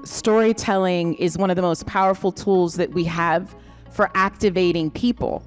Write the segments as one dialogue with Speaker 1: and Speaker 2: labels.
Speaker 1: storytelling is one of the most powerful tools that we have for activating people.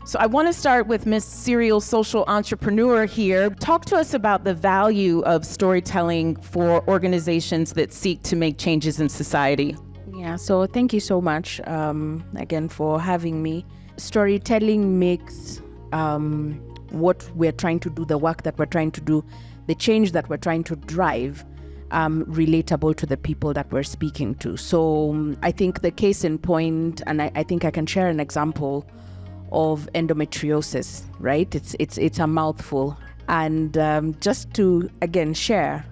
Speaker 1: So I want to start with Miss Serial Social Entrepreneur here. Talk to us about the value of storytelling for organizations that seek to make changes in society.
Speaker 2: Yeah, so thank you so much again for having me. Storytelling makes what we're trying to do, the work that we're trying to do, the change that we're trying to drive, relatable to the people that we're speaking to. So I think the case in point, and I think I can share an example of endometriosis, right? It's a mouthful. And just to, again, share,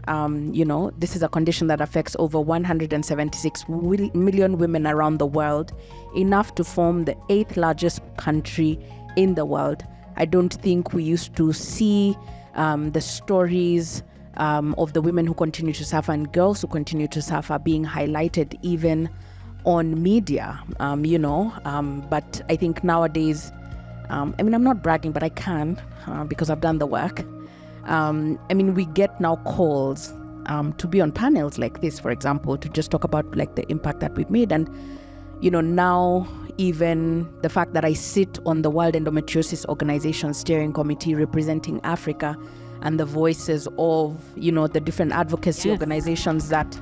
Speaker 2: this is a condition that affects over 176 million women around the world, enough to form the 8th largest country in the world. I don't think we used to see the stories of the women who continue to suffer and girls who continue to suffer being highlighted even on media, but I think nowadays, I'm not bragging, but I can because I've done the work. We get now calls to be on panels like this, for example, to just talk about like the impact that we've made. And, now even the fact that I sit on the World Endometriosis Organization Steering Committee representing Africa and the voices of, the different advocacy organizations that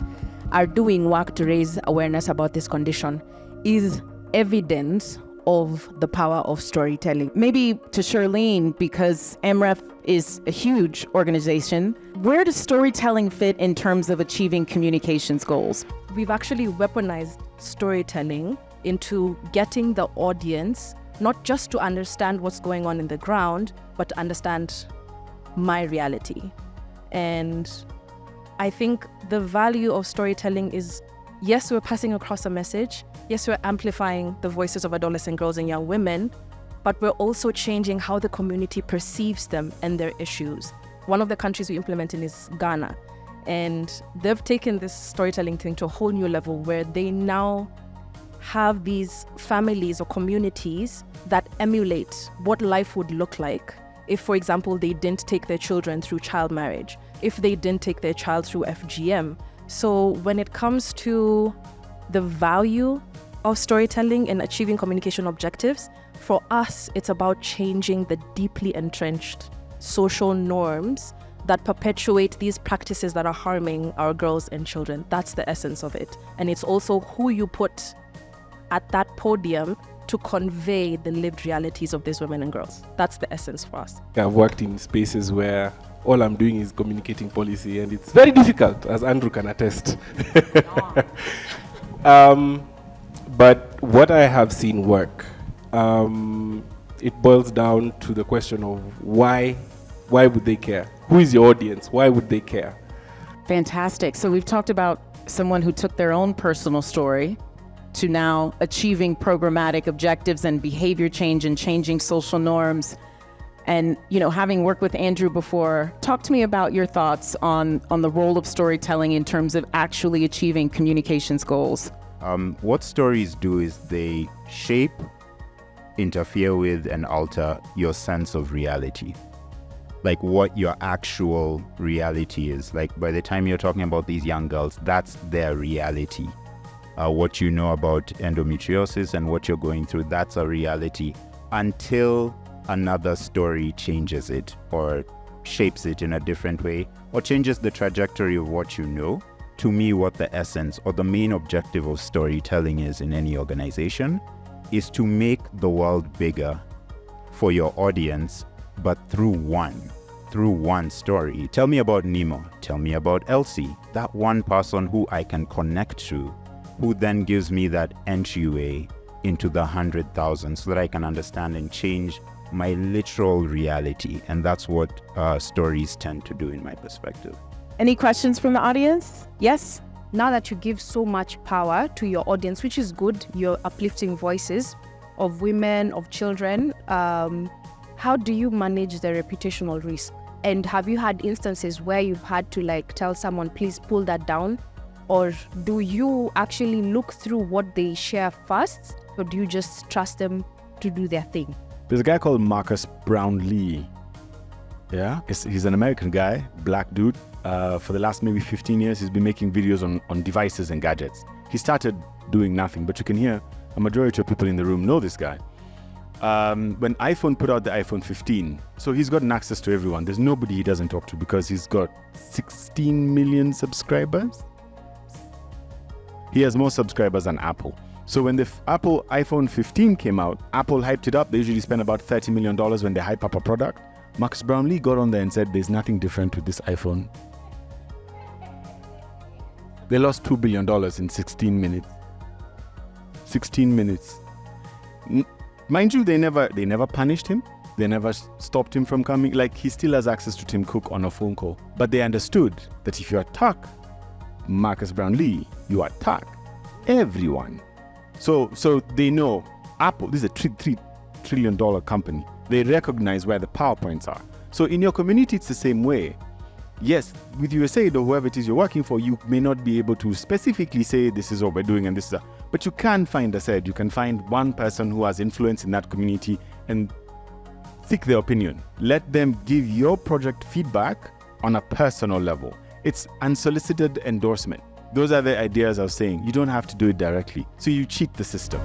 Speaker 2: are doing work to raise awareness about this condition is evidence of the power of storytelling.
Speaker 1: Maybe to Shirlyne, because MREF is a huge organization, where does storytelling fit in terms of achieving communications goals?
Speaker 3: We've actually weaponized storytelling into getting the audience not just to understand what's going on in the ground, but to understand my reality. And I think the value of storytelling is, yes, we're passing across a message. Yes, we're amplifying the voices of adolescent girls and young women, but we're also changing how the community perceives them and their issues. One of the countries we implement in is Ghana, and they've taken this storytelling thing to a whole new level where they now have these families or communities that emulate what life would look like if, for example, they didn't take their children through child marriage, if they didn't take their child through FGM. So when it comes to the value of storytelling and achieving communication objectives, for us, it's about changing the deeply entrenched social norms that perpetuate these practices that are harming our girls and children. That's the essence of it. And it's also who you put at that podium to convey the lived realities of these women and girls. That's the essence for us.
Speaker 4: I've worked in spaces where all I'm doing is communicating policy, and it's very difficult, as Andrew can attest. But what I have seen work, it boils down to the question of why would they care? Who is your audience? Why would they care?
Speaker 1: Fantastic. So we've talked about someone who took their own personal story to now achieving programmatic objectives and behavior change and changing social norms. And, having worked with Andrew before, talk to me about your thoughts on the role of storytelling in terms of actually achieving communications goals.
Speaker 5: What stories do is they shape, interfere with, and alter your sense of reality. Like what your actual reality is. Like by the time you're talking about these young girls, that's their reality. What you know about endometriosis and what you're going through, that's a reality until another story changes it or shapes it in a different way or changes the trajectory of what you know. To me, what the essence or the main objective of storytelling is in any organization is to make the world bigger for your audience, but through one story. Tell me about Nemo. Tell me about Elsie, that one person who I can connect to, who then gives me that entryway into the 100,000 so that I can understand and change my literal reality. And that's what stories tend to do in my perspective.
Speaker 1: Any questions from the audience? Yes?
Speaker 3: Now that you give so much power to your audience, which is good, you're uplifting voices of women, of children, how do you manage the reputational risk? And have you had instances where you've had to tell someone, please pull that down? Or do you actually look through what they share first? Or do you just trust them to do their thing?
Speaker 6: There's a guy called Marcus Brownlee Yeah, he's an American guy, black dude. For the last maybe 15 years, he's been making videos on devices and gadgets. He started doing nothing, but you can hear a majority of people in the room know this guy. When iPhone put out the iPhone 15, so he's gotten access to everyone. There's nobody he doesn't talk to because he's got 16 million subscribers. He has more subscribers than Apple. So when the Apple iPhone 15 came out, Apple hyped it up. They usually spend about $30 million when they hype up a product. Marcus Brownlee got on there and said, there's nothing different with this iPhone. They lost $2 billion in 16 minutes. 16 minutes. Mind you, they never punished him. They never stopped him from coming. Like, he still has access to Tim Cook on a phone call. But they understood that if you attack Marcus Brownlee, you attack everyone. So they know Apple, this is a $3 trillion company. They recognize where the power points are. So in your community, it's the same way. Yes, with USAID or whoever it is you're working for, you may not be able to specifically say this is what we're doing and this is that. But you can find, you can find one person who has influence in that community and seek their opinion. Let them give your project feedback on a personal level. It's unsolicited endorsement. Those are the ideas I was saying. You don't have to do it directly. So you cheat the system.